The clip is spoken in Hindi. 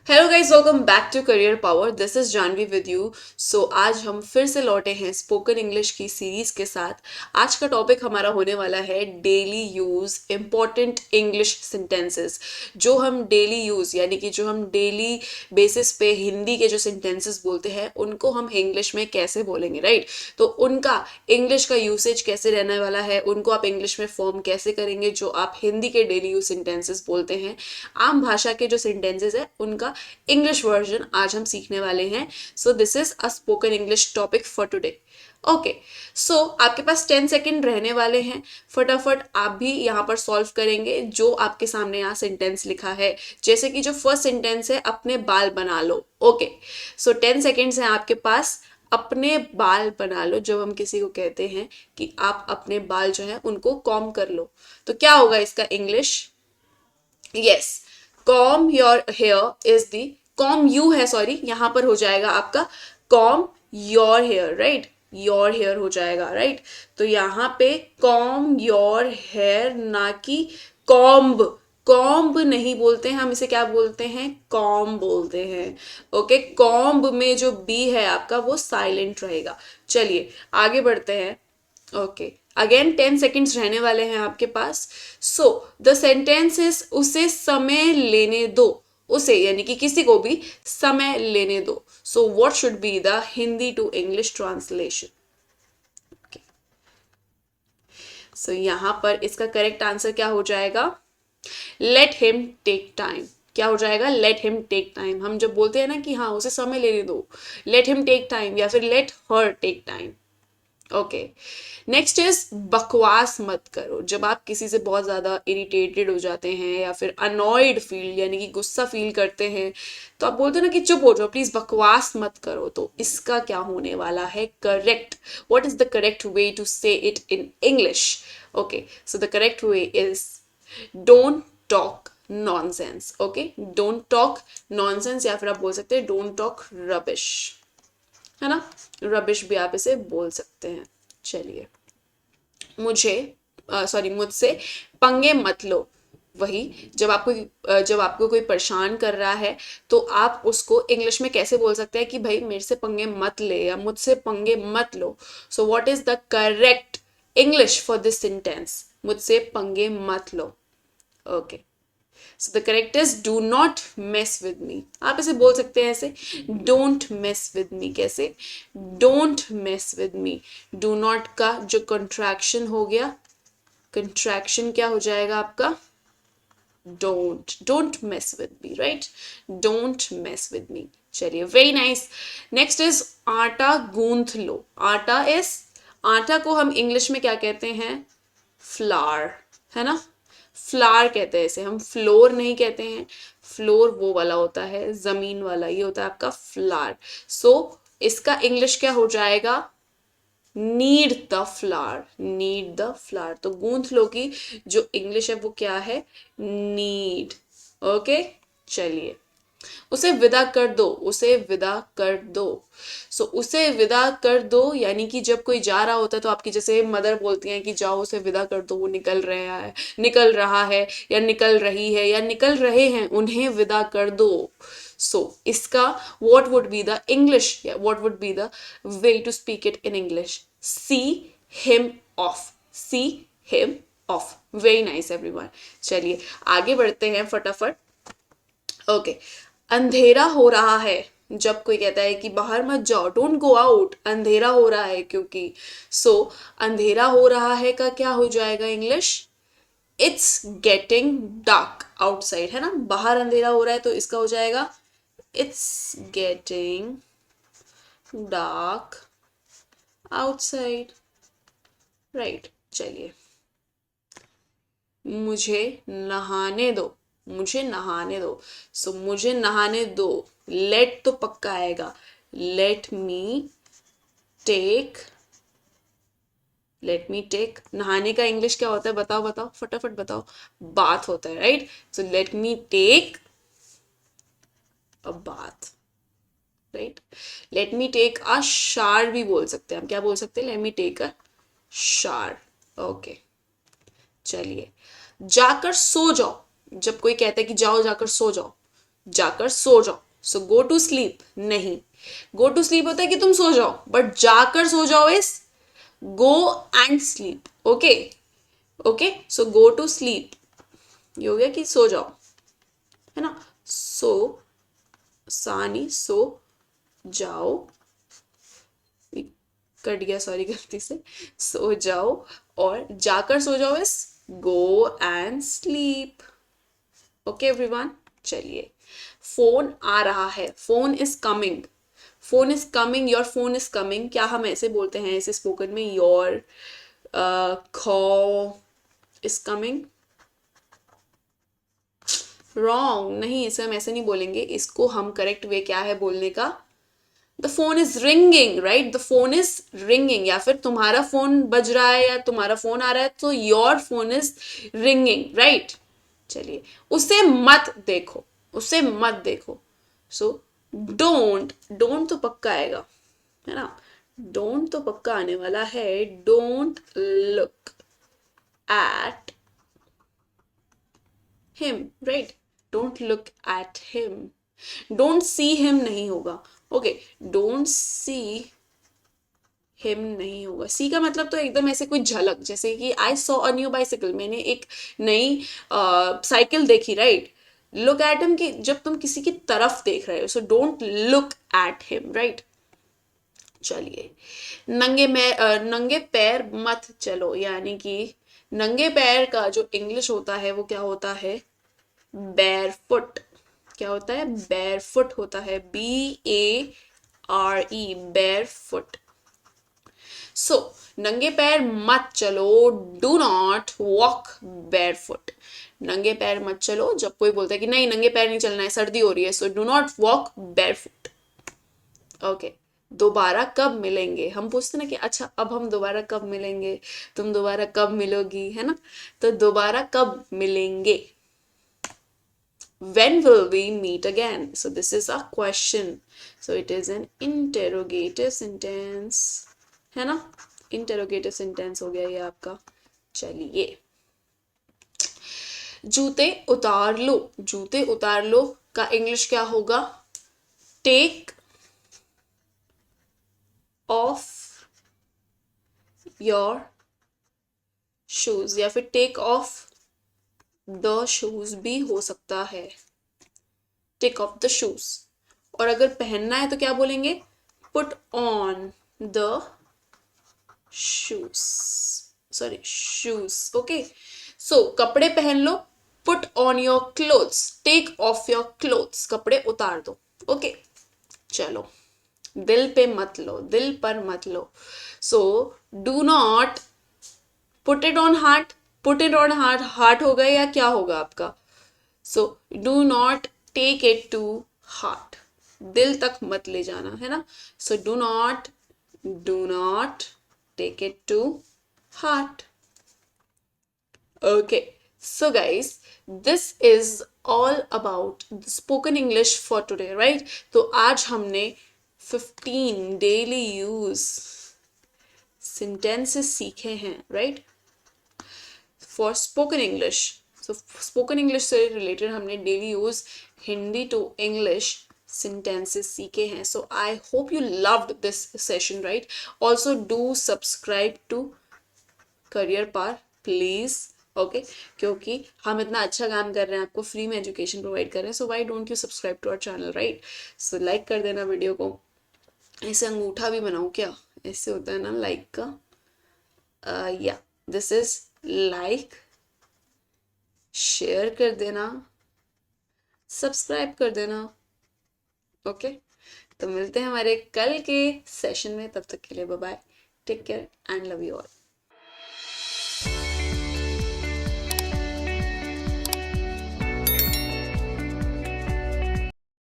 Hello guys, welcome back to career power. This is Janvi with you. So आज हम फिर से लौटे हैं स्पोकन इंग्लिश की सीरीज के साथ। आज का टॉपिक हमारा होने वाला है daily use important English sentences. जो हम डेली यूज यानी कि जो हम डेली बेसिस पे हिंदी के जो सेंटेंसेस बोलते हैं उनको हम इंग्लिश में कैसे बोलेंगे, राइट? तो उनका इंग्लिश का यूसेज कैसे रहने वाला है, उनको आप इंग्लिश में फॉर्म कैसे करेंगे जो आप हिंदी के डेली यूज सेंटेंसेस बोलते हैं। आम भाषा के जो सेंटेंसेस है उनका इंग्लिश वर्जन आज हम सीखने वाले हैं। So this is a spoken English topic for today. Okay, so आपके पास 10 सेकेंड रहने वाले हैं। फटाफट आप भी यहाँ पर सॉल्व करेंगे जो आपके सामने यहाँ सेंटेंस लिखा है। जैसे कि जो फर्स्ट सेंटेंस है, अपने बाल बना लो। ओके, सो 10 सेकेंड्स हैं आपके पास। अपने बाल बना लो जब हम किसी को कहते हैं कि आप अपने बाल जो है उनको कॉम कर लो, तो क्या होगा इसका English? Yes, comb your hair is the, comb you है, सॉरी, यहां पर हो जाएगा आपका comb your hair, right? Your hair हो जाएगा, राइट? तो यहां पे कॉम योर हेयर, ना कि कॉम्ब। कॉम्ब नहीं बोलते हैं हम, इसे क्या बोलते हैं? कॉम बोलते हैं। ओके, कॉम्ब में जो बी है आपका वो साइलेंट रहेगा। चलिए आगे बढ़ते हैं। ओके, अगेन 10 सेकेंड्स रहने वाले हैं आपके पास। सो द सेंटेंस इज, उसे समय लेने दो। उसे यानी कि किसी को भी समय लेने दो। So what should be the Hindi to English translation? So यहां पर इसका करेक्ट आंसर क्या हो जाएगा? Let him take time. क्या हो जाएगा? Let him take time. हम जब बोलते हैं ना कि हाँ उसे समय लेने दो, लेट हिम टेक टाइम या फिर let her take time. Okay, next is बकवास मत करो। जब आप किसी से बहुत ज्यादा इरिटेटेड हो जाते हैं या फिर अनॉयड फील यानी कि गुस्सा फील करते हैं, तो आप बोलते हो ना कि चुप हो जाओ प्लीज, बकवास मत करो। तो इसका क्या होने वाला है correct? What is the correct way to say it in English? Okay, so the correct way is don't talk nonsense. Okay, don't talk nonsense, या फिर आप बोल सकते हैं डोंट टॉक रबिश, है ना? रबिश भी आप इसे बोल सकते हैं। चलिए, मुझे सॉरी मुझसे पंगे मत लो। वही, जब आपको कोई परेशान कर रहा है तो आप उसको इंग्लिश में कैसे बोल सकते हैं कि भाई मेरे से पंगे मत ले या मुझसे पंगे मत लो? So what is the correct English for this sentence? मुझसे पंगे मत लो। Okay, so the correct is do not mess with me. आप इसे बोल सकते हैं ऐसे, डोंट मेस विद मी। कैसे? Don't mess with me. Do not का जो कंट्रैक्शन हो गया, कंट्रैक्शन क्या हो जाएगा आपका? Don't. Don't mess with me, right? Don't mess with मी। चलिए, वेरी नाइस। नेक्स्ट इज आटा गूंथ लो। आटा इज, आटा को हम इंग्लिश में क्या कहते हैं? फ्लावर, है ना? फ्लावर कहते हैं इसे हम, फ्लोर नहीं कहते हैं। फ्लोर वो वाला होता है, जमीन वाला, ये होता है आपका फ्लावर। सो इसका इंग्लिश क्या हो जाएगा? Need the flower. Need the flower. तो गूंथ लो की जो इंग्लिश है वो क्या है? नीड। ओके, चलिए, उसे विदा कर दो। उसे विदा कर दो। सो उसे विदा कर दो यानी कि जब कोई जा रहा होता है तो आपकी जैसे मदर बोलती हैं कि जाओ उसे विदा कर दो, वो निकल रहा है, निकल रहा है, या निकल रही है, या निकल रहे हैं, उन्हें विदा कर दो। सो इसका what would be the English, yeah, what would be the way to speak it in English? See him off. See him off. Very nice everyone. चलिए आगे बढ़ते हैं फटाफट। ओके, अंधेरा हो रहा है। जब कोई कहता है कि बाहर मत जाओ, डोंट गो आउट, अंधेरा हो रहा है क्योंकि। सो अंधेरा हो रहा है का क्या हो जाएगा English? It's getting dark outside, है ना? बाहर अंधेरा हो रहा है तो इसका हो जाएगा it's getting dark outside, right? चलिए, मुझे नहाने दो। मुझे नहाने दो। सो मुझे नहाने दो, लेट तो पक्का आएगा। Let me take. Let me take, नहाने का इंग्लिश क्या होता है? बताओ बताओ, फटाफट बताओ। बाथ होता है, right? So let me take a bath, right? Let me take a shower भी बोल सकते हैं हम। क्या बोल सकते हैं? लेट मी टेक अ शार। ओके, चलिए, जाकर सो जाओ। जब कोई कहता है कि जाओ जाकर सो जाओ, जाकर सो जाओ। सो गो टू स्लीप नहीं, गो टू स्लीप होता है कि तुम सो जाओ, बट जाकर सो जाओ is go and sleep. Okay okay, so go to sleep ये हो गया कि सो जाओ, है ना। सो सानी सो जाओ, कट गया सॉरी गलती से, सो जाओ, और जाकर सो जाओ is go and sleep. Okay everyone, चलिए। फोन आ रहा है, phone is coming, phone is coming, your phone is coming, क्या हम ऐसे बोलते हैं ऐसे स्पोकन में, your call is coming? Wrong, नहीं इसे हम ऐसे नहीं बोलेंगे, इसको हम करेक्ट वे क्या है बोलने का, the phone is ringing, right, the phone is ringing, या फिर तुम्हारा फोन बज रहा है या तुम्हारा फोन आ रहा है तो your phone is ringing, right. चलिए, उसे मत देखो, उसे मत देखो। सो डोंट, डोंट तो पक्का आएगा, है ना, डोंट तो पक्का आने वाला है। Don't look at him, right, don't look at him. Don't see him नहीं होगा, ओके, डोंट सी हिम नहीं होगा। सी का मतलब तो एकदम ऐसे कोई झलक, जैसे कि I saw a new bicycle, मैंने एक नई साइकिल देखी, राइट। लुक एट हिम कि जब तुम किसी की तरफ देख रहे हो, so don't look at him, right. चलिए, नंगे पैर मत चलो, यानी कि नंगे पैर का जो इंग्लिश होता है वो क्या होता है, बैरफुट। क्या होता है, बैरफुट होता है, BARE, बैरफुट। सो नंगे पैर मत चलो, डू नॉट वॉक बैरफुट। नंगे पैर मत चलो, जब कोई बोलता है कि नहीं नंगे पैर नहीं चलना है, सर्दी हो रही है, so do not walk barefoot. Okay, दोबारा कब मिलेंगे, हम पूछते ना कि अच्छा अब हम दोबारा कब मिलेंगे, तुम दोबारा कब मिलोगी, है ना, तो दोबारा कब मिलेंगे, when will we meet again, so this is a question, so it is an interrogative sentence, है ना, interrogative sentence हो गया ये आपका। चलिए, जूते उतार लो, जूते उतार लो का इंग्लिश क्या होगा, टेक ऑफ योर शूज, या फिर टेक ऑफ द शूज भी हो सकता है, टेक ऑफ द शूज। और अगर पहनना है तो क्या बोलेंगे, put on the shoes, sorry shoes, okay. So कपड़े पहन लो, put on your clothes, take off your clothes, कपड़े उतार दो, ओके। चलो, दिल पे मत लो, दिल पर मत लो, so do not put it on heart, put it on heart, heart होगा या क्या होगा आपका, so do not take it to heart, दिल तक मत ले जाना, है ना, so do not take it to heart. Okay, so guys, this is all about spoken English for today, right. तो आज हमने 15 डेली यूज सेंटेंसेस सीखे हैं, right, for spoken English. So spoken English से रिलेटेड हमने daily use Hindi to English sentences सीखे हैं। So I hope you loved this session, right? Also do subscribe to career path please, okay? क्योंकि हम इतना अच्छा काम कर रहे हैं, आपको फ्री में एजुकेशन प्रोवाइड कर रहे हैं, so why don't you subscribe to our channel, right? So like कर देना वीडियो को, ऐसे अंगूठा भी बनाऊँ क्या, ऐसे होता है ना लाइक का, या दिस इज लाइक, शेयर कर देना, सब्सक्राइब कर देना, ओके। तो मिलते हैं हमारे कल के सेशन में, तब तक के लिए bye bye, take care and love you all.